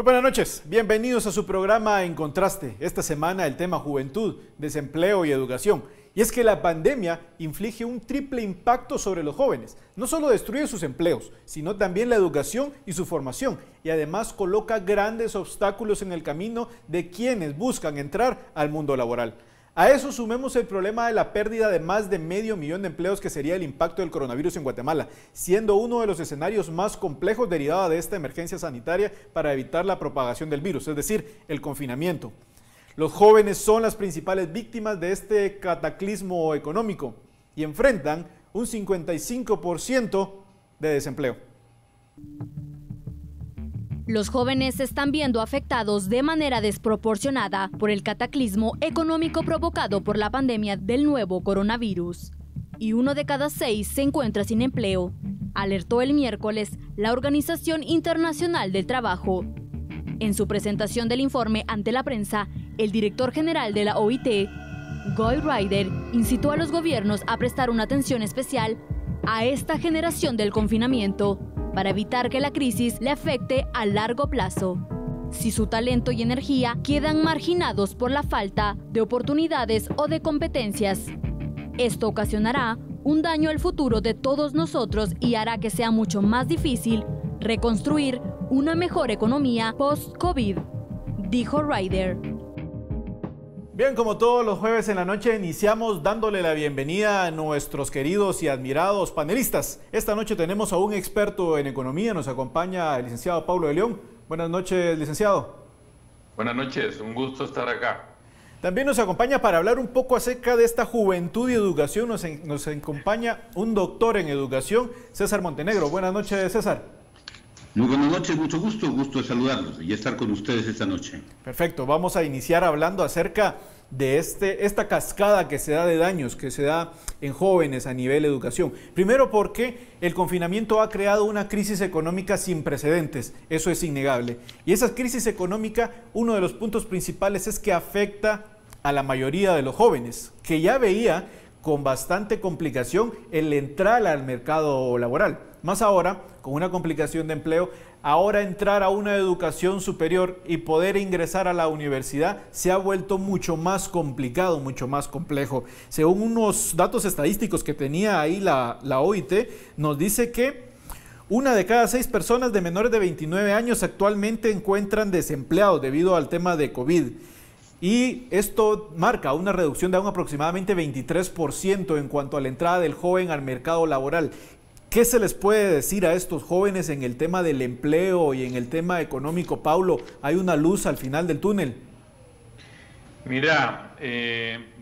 Muy buenas noches, bienvenidos a su programa En Contraste. Esta semana el tema juventud, desempleo y educación. Y es que la pandemia inflige un triple impacto sobre los jóvenes. No solo destruye sus empleos, sino también la educación y su formación. Y además coloca grandes obstáculos en el camino de quienes buscan entrar al mundo laboral. A eso sumemos el problema de la pérdida de más de 500,000 de empleos que sería el impacto del coronavirus en Guatemala, siendo uno de los escenarios más complejos derivado de esta emergencia sanitaria para evitar la propagación del virus, es decir, el confinamiento. Los jóvenes son las principales víctimas de este cataclismo económico y enfrentan un 55% de desempleo. Los jóvenes se están viendo afectados de manera desproporcionada por el cataclismo económico provocado por la pandemia del nuevo coronavirus. Y 1 de cada 6 se encuentra sin empleo, alertó el miércoles la Organización Internacional del Trabajo. En su presentación del informe ante la prensa, el director general de la OIT, Guy Ryder, incitó a los gobiernos a prestar una atención especial a esta generación del confinamiento, para evitar que la crisis le afecte a largo plazo. Si su talento y energía quedan marginados por la falta de oportunidades o de competencias, esto ocasionará un daño al futuro de todos nosotros y hará que sea mucho más difícil reconstruir una mejor economía post-COVID, dijo Ryder. Bien, como todos los jueves en la noche, iniciamos dándole la bienvenida a nuestros queridos y admirados panelistas. Esta noche tenemos a un experto en economía, nos acompaña el licenciado Paulo de León. Buenas noches, licenciado. Buenas noches, un gusto estar acá. También nos acompaña para hablar un poco acerca de esta juventud y educación, nos acompaña un doctor en educación, César Montenegro. Buenas noches, César. Muy buenas noches, mucho gusto de saludarlos y estar con ustedes esta noche. Perfecto, vamos a iniciar hablando acerca de esta cascada que se da de daños, que se da en jóvenes a nivel educación. Primero porque el confinamiento ha creado una crisis económica sin precedentes, eso es innegable. Y esa crisis económica, uno de los puntos principales es que afecta a la mayoría de los jóvenes, que ya veía con bastante complicación el entrar al mercado laboral. Más ahora, con una complicación de empleo, ahora entrar a una educación superior y poder ingresar a la universidad se ha vuelto mucho más complicado, mucho más complejo. Según unos datos estadísticos que tenía ahí la OIT, nos dice que 1 de cada 6 personas de menores de 29 años actualmente encuentran desempleados debido al tema de COVID. Y esto marca una reducción de un aproximadamente 23% en cuanto a la entrada del joven al mercado laboral. ¿Qué se les puede decir a estos jóvenes en el tema del empleo y en el tema económico? Paulo, ¿hay una luz al final del túnel? Mira,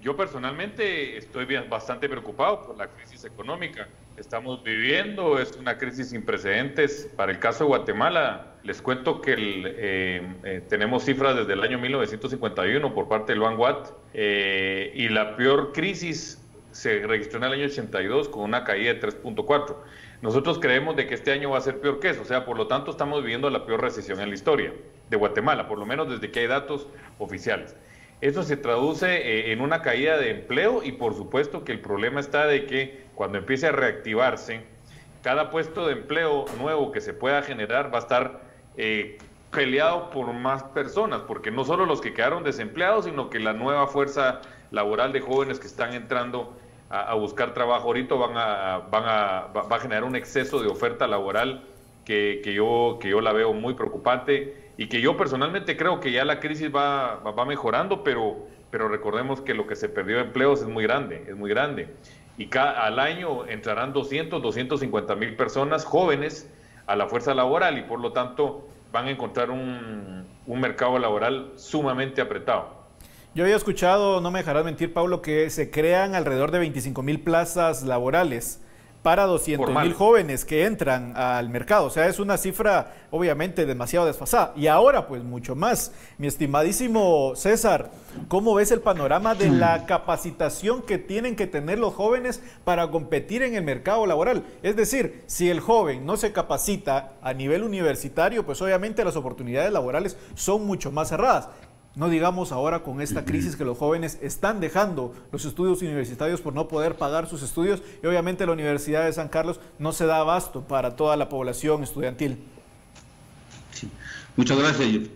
yo personalmente estoy bastante preocupado por la crisis económica que estamos viviendo. Es una crisis sin precedentes para el caso de Guatemala. Les cuento que tenemos cifras desde el año 1951 por parte del Vanguard y la peor crisis se registró en el año 82 con una caída de 3.4. Nosotros creemos de que este año va a ser peor que eso, o sea, por lo tanto estamos viviendo la peor recesión en la historia de Guatemala, por lo menos desde que hay datos oficiales. Eso se traduce en una caída de empleo y por supuesto que el problema está de que cuando empiece a reactivarse, cada puesto de empleo nuevo que se pueda generar va a estar peleado por más personas, porque no solo los que quedaron desempleados, sino que la nueva fuerza laboral de jóvenes que están entrando a buscar trabajo ahorita va a generar un exceso de oferta laboral que yo la veo muy preocupante y que yo personalmente creo que ya la crisis va mejorando, pero recordemos que lo que se perdió de empleos es muy grande. Y al año entrarán 250,000 personas jóvenes a la fuerza laboral y por lo tanto van a encontrar un mercado laboral sumamente apretado. Yo había escuchado, no me dejarás mentir, Pablo, que se crean alrededor de 25,000 plazas laborales para 200,000 jóvenes que entran al mercado. O sea, es una cifra obviamente demasiado desfasada. Y ahora, pues, mucho más. Mi estimadísimo César, ¿cómo ves el panorama de la capacitación que tienen que tener los jóvenes para competir en el mercado laboral? Es decir, si el joven no se capacita a nivel universitario, pues obviamente las oportunidades laborales son mucho más cerradas. No digamos ahora con esta crisis que los jóvenes están dejando los estudios universitarios por no poder pagar sus estudios y obviamente la Universidad de San Carlos no se da abasto para toda la población estudiantil. Sí. Muchas gracias, Jeff.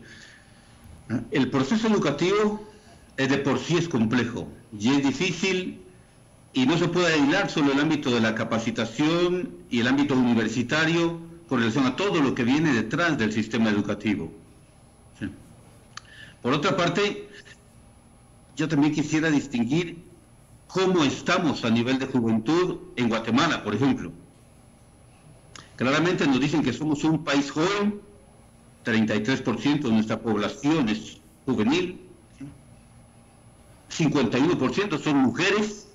El proceso educativo de por sí es complejo y es difícil y no se puede aislar solo el ámbito de la capacitación y el ámbito universitario con relación a todo lo que viene detrás del sistema educativo. Sí. Por otra parte, yo también quisiera distinguir cómo estamos a nivel de juventud en Guatemala, por ejemplo. Claramente nos dicen que somos un país joven, 33% de nuestra población es juvenil, 51% son mujeres,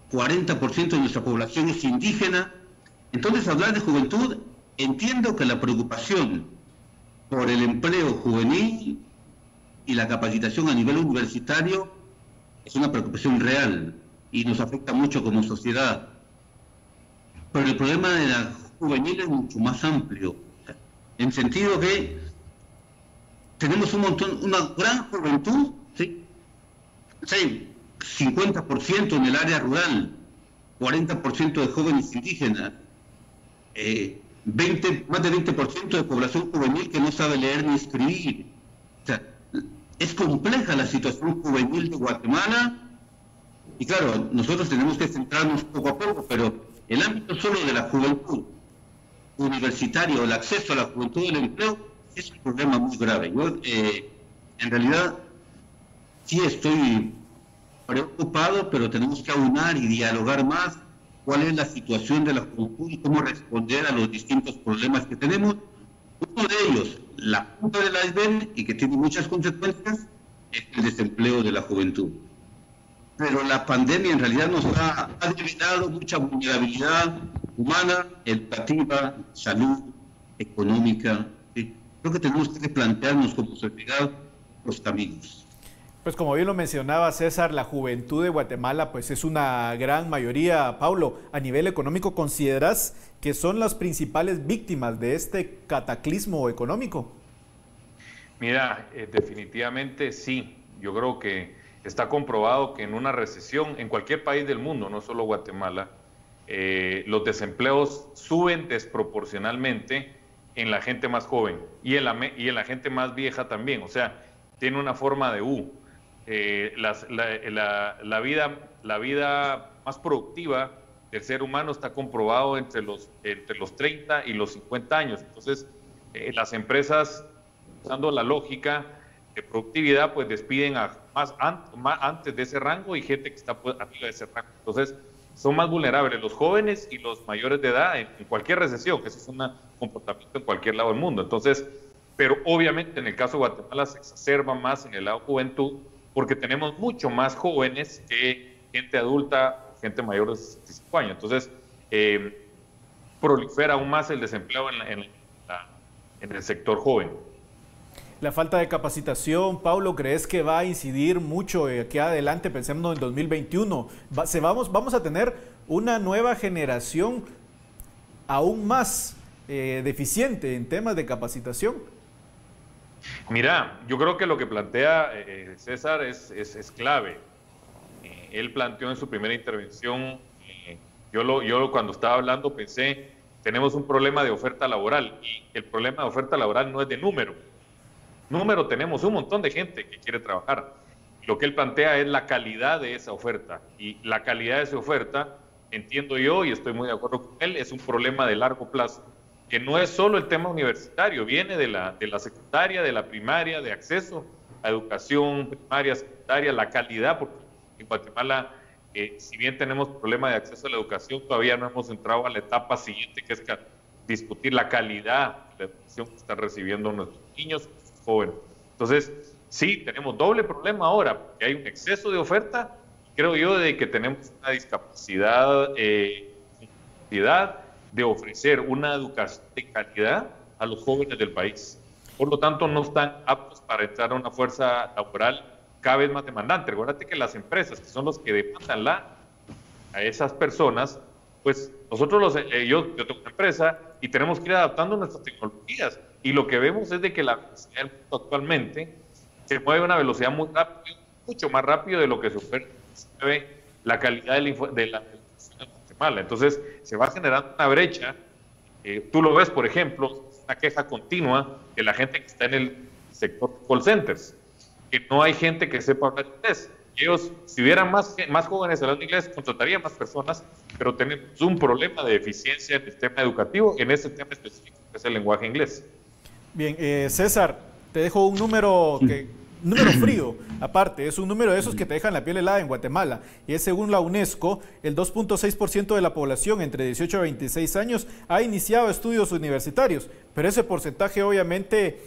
40% de nuestra población es indígena. Entonces, hablar de juventud, entiendo que la preocupación por el empleo juvenil y la capacitación a nivel universitario es una preocupación real y nos afecta mucho como sociedad. Pero el problema de la juvenil es mucho más amplio, en sentido que tenemos una gran juventud, ¿sí? 50% en el área rural, 40% de jóvenes indígenas, más de 20% de población juvenil que no sabe leer ni escribir. O sea, es compleja la situación juvenil de Guatemala y claro, nosotros tenemos que centrarnos poco a poco, pero el ámbito solo de la juventud universitaria o el acceso a la juventud del empleo es un problema muy grave. Yo en realidad sí estoy preocupado, pero tenemos que aunar y dialogar más cuál es la situación de la juventud y cómo responder a los distintos problemas que tenemos. Uno de ellos, la punta del iceberg y que tiene muchas consecuencias, es el desempleo de la juventud. Pero la pandemia en realidad nos ha develado mucha vulnerabilidad humana, educativa, salud, económica. ¿Sí? Creo que tenemos que replantearnos como sociedad los caminos. Pues como bien lo mencionaba César, la juventud de Guatemala pues es una gran mayoría. Paulo, a nivel económico, ¿consideras que son las principales víctimas de este cataclismo económico? Mira, definitivamente sí. Yo creo que está comprobado que en una recesión, en cualquier país del mundo, no solo Guatemala, los desempleos suben desproporcionalmente en la gente más joven y en la gente más vieja también. O sea, tiene una forma de U. La vida más productiva del ser humano está comprobado entre los 30 y los 50 años. Entonces, las empresas, usando la lógica de productividad, pues despiden más antes de ese rango y gente que está arriba de ese rango. Entonces, son más vulnerables los jóvenes y los mayores de edad en cualquier recesión, que eso es un comportamiento en cualquier lado del mundo. Entonces, pero obviamente en el caso de Guatemala se exacerba más en el lado juventud, porque tenemos mucho más jóvenes que gente adulta, gente mayor de 65 años. Entonces, prolifera aún más el desempleo en el sector joven. La falta de capacitación, Paulo, ¿crees que va a incidir mucho aquí adelante? Pensemos en 2021. Vamos a tener una nueva generación aún más deficiente en temas de capacitación. Mira, yo creo que lo que plantea César es clave. Él planteó en su primera intervención, yo cuando estaba hablando pensé, tenemos un problema de oferta laboral y el problema de oferta laboral no es de número. Tenemos un montón de gente que quiere trabajar. Lo que él plantea es la calidad de esa oferta y la calidad de esa oferta, entiendo yo y estoy muy de acuerdo con él, es un problema de largo plazo, que no es solo el tema universitario, viene de la secundaria, de la primaria, de acceso a educación primaria, secundaria, la calidad, porque en Guatemala, si bien tenemos problema de acceso a la educación, todavía no hemos entrado a la etapa siguiente, que es discutir la calidad de la educación que están recibiendo nuestros niños, nuestros jóvenes. Entonces, sí, tenemos doble problema ahora, porque hay un exceso de oferta, creo yo, de que tenemos una discapacidad, de ofrecer una educación de calidad a los jóvenes del país. Por lo tanto, no están aptos para entrar a una fuerza laboral cada vez más demandante. Recuérdate que las empresas, que son los que demandan a esas personas, pues nosotros, yo tengo una empresa y tenemos que ir adaptando nuestras tecnologías. Y lo que vemos es de que la velocidad del mundo actualmente se mueve a una velocidad muy rápida, mucho más rápido de lo que se mueve la calidad de la educación en Guatemala. Entonces, se va generando una brecha. Tú lo ves, por ejemplo, una queja continua de la gente que está en el sector call centers, que no hay gente que sepa hablar inglés. Ellos, si hubieran más jóvenes hablando inglés, contratarían más personas, pero tenemos un problema de eficiencia en el sistema educativo, en ese tema específico, que es el lenguaje inglés. Bien, César, te dejo un número frío, aparte, es un número de esos que te dejan la piel helada en Guatemala, y es según la UNESCO, el 2.6% de la población entre 18 a 26 años ha iniciado estudios universitarios, pero ese porcentaje obviamente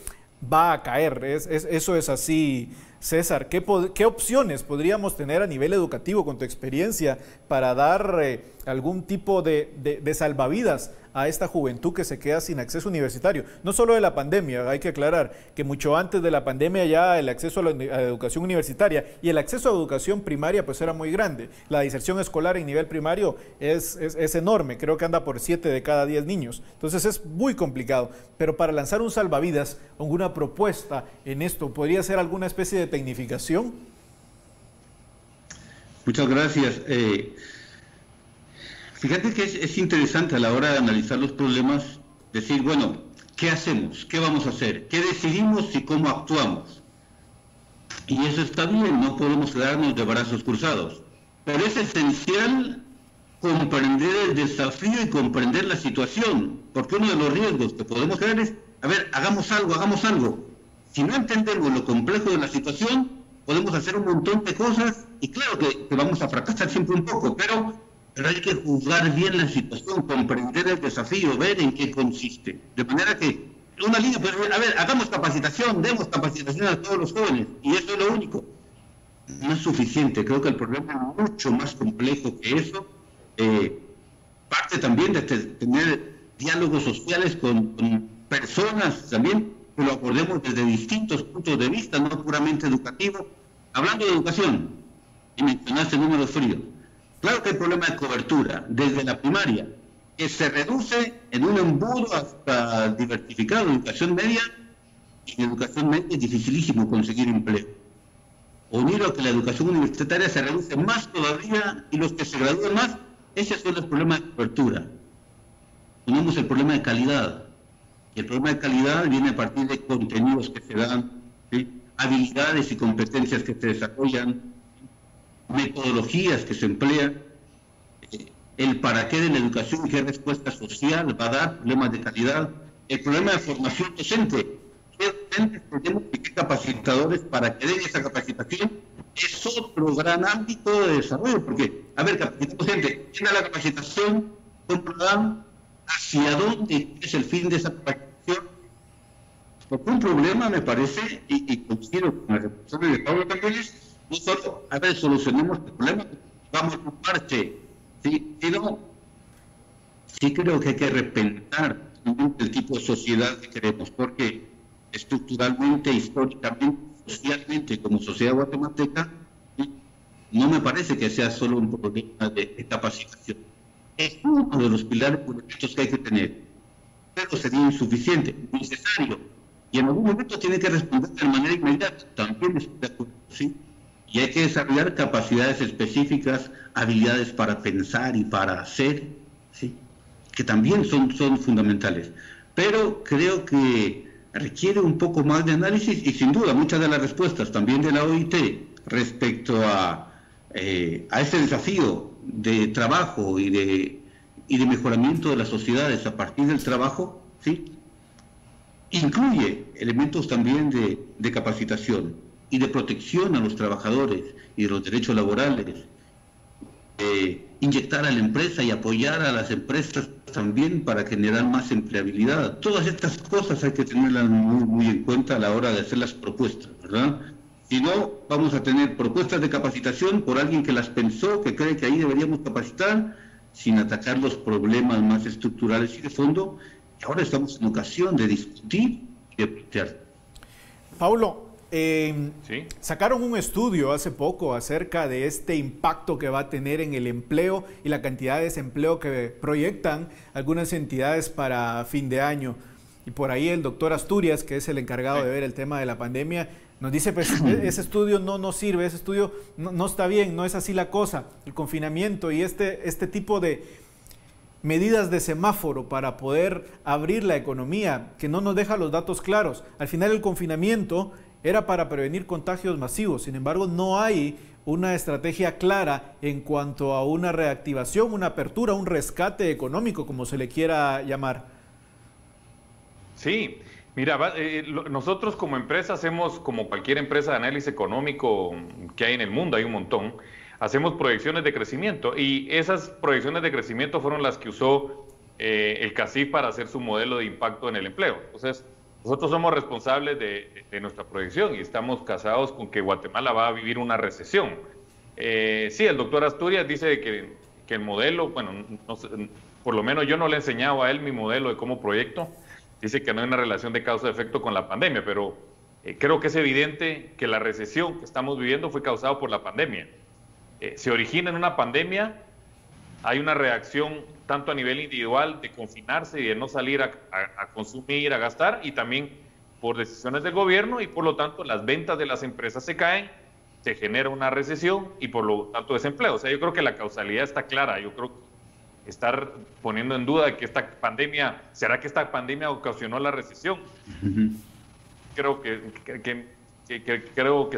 va a caer, eso es así. César, ¿qué opciones podríamos tener a nivel educativo con tu experiencia para dar algún tipo de salvavidas a esta juventud que se queda sin acceso universitario? No solo de la pandemia, hay que aclarar que mucho antes de la pandemia ya el acceso a la educación universitaria y el acceso a educación primaria pues era muy grande. La diserción escolar en nivel primario es enorme, creo que anda por 7 de cada 10 niños. Entonces es muy complicado, pero para lanzar un salvavidas, alguna propuesta en esto, ¿podría ser alguna especie de tecnificación? Muchas gracias. Fíjate que es interesante a la hora de analizar los problemas, decir, bueno, ¿qué hacemos? ¿Qué vamos a hacer? ¿Qué decidimos y cómo actuamos? Y eso está bien, no podemos quedarnos de brazos cruzados. Pero es esencial comprender el desafío y comprender la situación, porque uno de los riesgos que podemos tener es, a ver, hagamos algo. Si no entendemos lo complejo de la situación, podemos hacer un montón de cosas y claro que vamos a fracasar siempre un poco, pero hay que juzgar bien la situación, comprender el desafío, ver en qué consiste. De manera que una línea, pero a ver, hagamos capacitación, demos capacitación a todos los jóvenes y eso es lo único. No es suficiente, creo que el problema es mucho más complejo que eso. Parte también de tener diálogos sociales con personas también, que lo abordemos desde distintos puntos de vista, no puramente educativo. Hablando de educación, y mencionaste números fríos, claro que hay problema de cobertura desde la primaria, que se reduce en un embudo hasta diversificado. Educación media, y en educación media es dificilísimo conseguir empleo. Unido a que la educación universitaria se reduce más todavía y los que se gradúan más, ese son los problemas de cobertura. Tenemos el problema de calidad. Y el problema de calidad viene a partir de contenidos que se dan, ¿sí? Habilidades y competencias que se desarrollan, metodologías que se emplean, el para qué de la educación y qué respuesta social va a dar, problemas de calidad, el problema de formación docente, qué docentes tenemos y qué capacitadores para que den esa capacitación, es otro gran ámbito de desarrollo, porque, a ver, capacitamos gente, ¿quién da la capacitación? ¿Cómo la dan? ¿Hacia dónde es el fin de esa capacitación? Porque un problema, me parece, y coincido con la reflexión de Pablo también, es no solo, a ver, solucionemos el problema, vamos a un parche, ¿sí? Sino, sí creo que hay que repensar el tipo de sociedad que queremos, porque estructuralmente, históricamente, socialmente, como sociedad guatemalteca, ¿sí? No me parece que sea solo un problema de capacitación. Es uno de los pilares políticos que hay que tener, pero sería insuficiente, necesario, y en algún momento tiene que responder de manera inmediata, también estoy de acuerdo, ¿sí? Y hay que desarrollar capacidades específicas, habilidades para pensar y para hacer, ¿sí? Que también son fundamentales, pero creo que requiere un poco más de análisis y sin duda muchas de las respuestas también de la OIT respecto a ese desafío de trabajo y de mejoramiento de las sociedades a partir del trabajo, ¿sí? Incluye elementos también de capacitación y de protección a los trabajadores y de los derechos laborales, inyectar a la empresa y apoyar a las empresas también para generar más empleabilidad. Todas estas cosas hay que tenerlas muy, muy en cuenta a la hora de hacer las propuestas, ¿verdad? Si no, vamos a tener propuestas de capacitación por alguien que las pensó, que cree que ahí deberíamos capacitar, sin atacar los problemas más estructurales y de fondo. Y ahora estamos en ocasión de discutir y de plantear. Paulo, ¿sí? Sacaron un estudio hace poco acerca de este impacto que va a tener en el empleo y la cantidad de desempleo que proyectan algunas entidades para fin de año. Y por ahí el doctor Asturias, que es el encargado de ver el tema de la pandemia, nos dice, pues ese estudio no nos sirve, ese estudio no está bien, no es así la cosa, el confinamiento y este tipo de medidas de semáforo para poder abrir la economía, que no nos deja los datos claros. Al final el confinamiento era para prevenir contagios masivos, sin embargo no hay una estrategia clara en cuanto a una reactivación, una apertura, un rescate económico, como se le quiera llamar. Sí, mira, nosotros como empresa hacemos, como cualquier empresa de análisis económico que hay en el mundo, hay un montón, hacemos proyecciones de crecimiento y esas proyecciones de crecimiento fueron las que usó el CACIF para hacer su modelo de impacto en el empleo. Entonces, nosotros somos responsables de nuestra proyección y estamos casados con que Guatemala va a vivir una recesión. Sí, el doctor Asturias dice que el modelo, bueno, no sé, por lo menos yo no le he enseñado a él mi modelo de cómo proyecto. Dice que no hay una relación de causa-efecto con la pandemia, pero creo que es evidente que la recesión que estamos viviendo fue causada por la pandemia. Se origina en una pandemia, hay una reacción tanto a nivel individual de confinarse y de no salir a consumir, a gastar, y también por decisiones del gobierno, y por lo tanto las ventas de las empresas se caen, se genera una recesión y por lo tanto desempleo. O sea, yo creo que la causalidad está clara. Yo creo que estar poniendo en duda que esta pandemia, ¿será que esta pandemia ocasionó la recesión? Creo que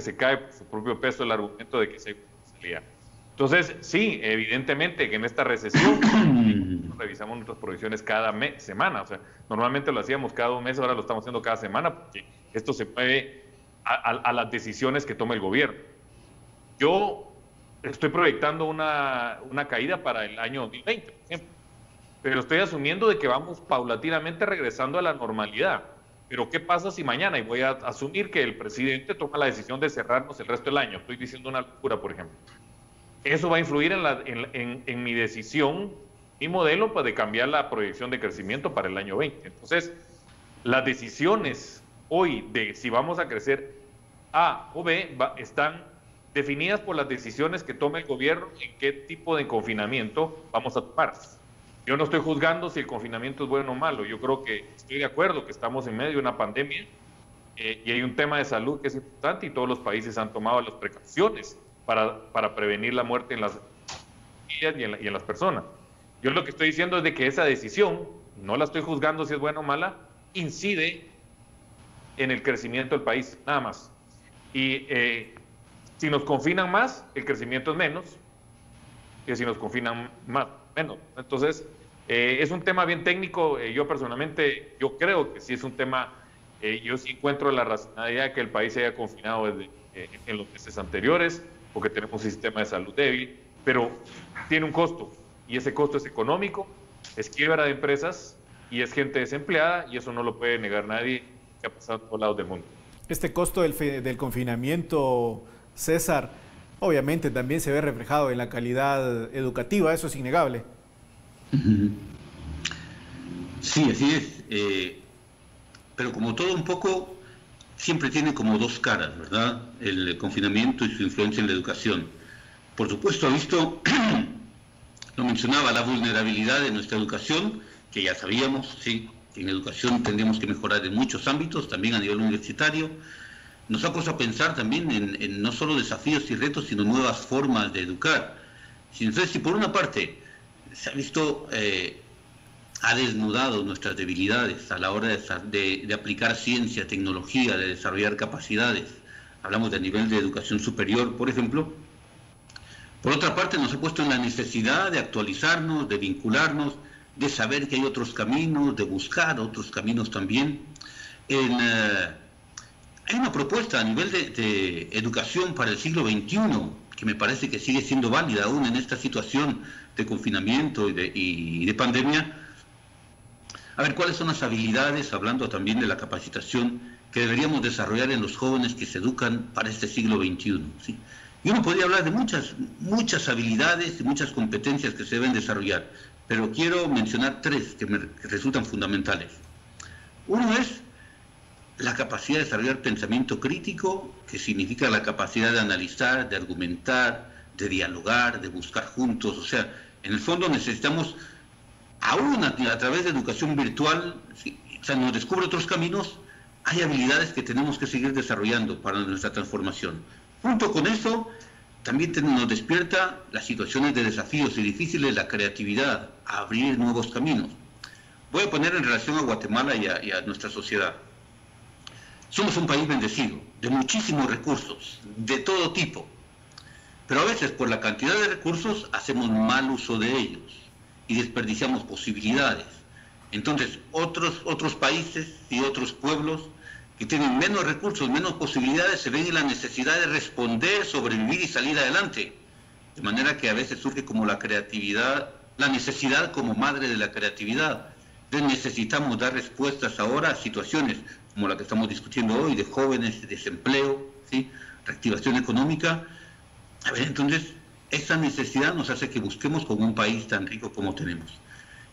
se cae por su propio peso el argumento de que se causalidad. Entonces, sí, evidentemente que en esta recesión revisamos nuestras proyecciones cada semana. O sea, normalmente lo hacíamos cada 2 meses, ahora lo estamos haciendo cada semana porque esto se mueve a las decisiones que toma el gobierno. Yo estoy proyectando una caída para el año 2020, por ejemplo, pero estoy asumiendo de que vamos paulatinamente regresando a la normalidad. Pero ¿qué pasa si mañana, y voy a asumir que el presidente toma la decisión de cerrarnos el resto del año? Estoy diciendo una locura, por ejemplo. Eso va a influir en mi decisión, mi modelo de cambiar la proyección de crecimiento para el año 20. Entonces, las decisiones hoy de si vamos a crecer A o B están definidas por las decisiones que tome el gobierno en qué tipo de confinamiento vamos a tomar. Yo no estoy juzgando si el confinamiento es bueno o malo. Yo creo que estoy de acuerdo que estamos en medio de una pandemia y hay un tema de salud que es importante y todos los países han tomado las precauciones para prevenir la muerte en las familias y en las personas. Yo lo que estoy diciendo es de que esa decisión, no la estoy juzgando si es buena o mala, incide en el crecimiento del país, nada más. Y si nos confinan más, el crecimiento es menos, que si nos confinan menos. Entonces, es un tema bien técnico. Yo personalmente, yo creo que sí es un tema, yo sí encuentro la racionalidad de que el país se haya confinado en los meses anteriores, porque tenemos un sistema de salud débil, pero tiene un costo, y ese costo es económico, es quiebra de empresas, y es gente desempleada, y eso no lo puede negar nadie que ha pasado en todos lados del mundo. Este costo del confinamiento, César, obviamente también se ve reflejado en la calidad educativa, eso es innegable. Sí, así es. Pero como todo un poco, siempre tiene como 2 caras, ¿verdad? El confinamiento y su influencia en la educación. Por supuesto, ha visto, lo mencionaba, la vulnerabilidad de nuestra educación, que ya sabíamos, sí, que en educación tendríamos que mejorar en muchos ámbitos, también a nivel universitario. Nos ha puesto a pensar también en no solo desafíos y retos, sino nuevas formas de educar. Entonces, si por una parte se ha visto, ha desnudado nuestras debilidades a la hora de aplicar ciencia, tecnología, de desarrollar capacidades, hablamos de nivel de educación superior, por ejemplo. Por otra parte, nos ha puesto en la necesidad de actualizarnos, de vincularnos, de saber que hay otros caminos, de buscar otros caminos también. Hay una propuesta a nivel de educación para el siglo XXI que me parece que sigue siendo válida aún en esta situación de confinamiento y de pandemia. A ver, ¿cuáles son las habilidades, hablando también de la capacitación, que deberíamos desarrollar en los jóvenes que se educan para este siglo XXI? ¿Sí? Y uno podría hablar de muchas habilidades y muchas competencias que se deben desarrollar, pero quiero mencionar 3 que me resultan fundamentales. Uno es la capacidad de desarrollar pensamiento crítico, que significa la capacidad de analizar, de argumentar, de dialogar, de buscar juntos. O sea, en el fondo necesitamos, aún a través de educación virtual, si nos descubre otros caminos, hay habilidades que tenemos que seguir desarrollando para nuestra transformación. Junto con eso, también nos despierta las situaciones de desafíos y difíciles, la creatividad. abrir nuevos caminos. Voy a poner en relación a Guatemala y a nuestra sociedad. Somos un país bendecido, de muchísimos recursos, de todo tipo. Pero a veces por la cantidad de recursos hacemos mal uso de ellos y desperdiciamos posibilidades. Entonces otros países y otros pueblos que tienen menos recursos, menos posibilidades, se ven en la necesidad de responder, sobrevivir y salir adelante. De manera que a veces surge como la creatividad, la necesidad como madre de la creatividad. Entonces necesitamos dar respuestas ahora a situaciones como la que estamos discutiendo hoy, de jóvenes, desempleo, ¿sí? Reactivación económica. A ver, entonces, esa necesidad nos hace que busquemos con un país tan rico como tenemos.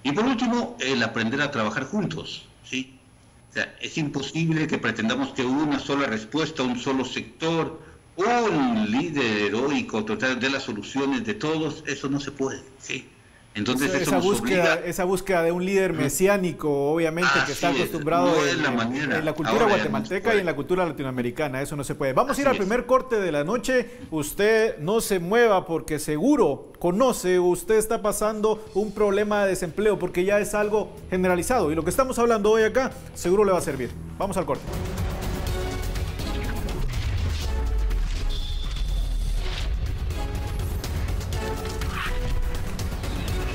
Y por último, el aprender a trabajar juntos, ¿sí? O sea, es imposible que pretendamos que una sola respuesta, un solo sector, un líder heroico total de las soluciones de todos, eso no se puede, ¿sí? Entonces esa búsqueda de un líder mesiánico, obviamente, que está acostumbrado en la cultura guatemalteca y en la cultura latinoamericana, eso no se puede. Vamos a ir al primer corte de la noche. Usted no se mueva porque seguro conoce, usted está pasando un problema de desempleo porque ya es algo generalizado y lo que estamos hablando hoy acá seguro le va a servir. Vamos al corte.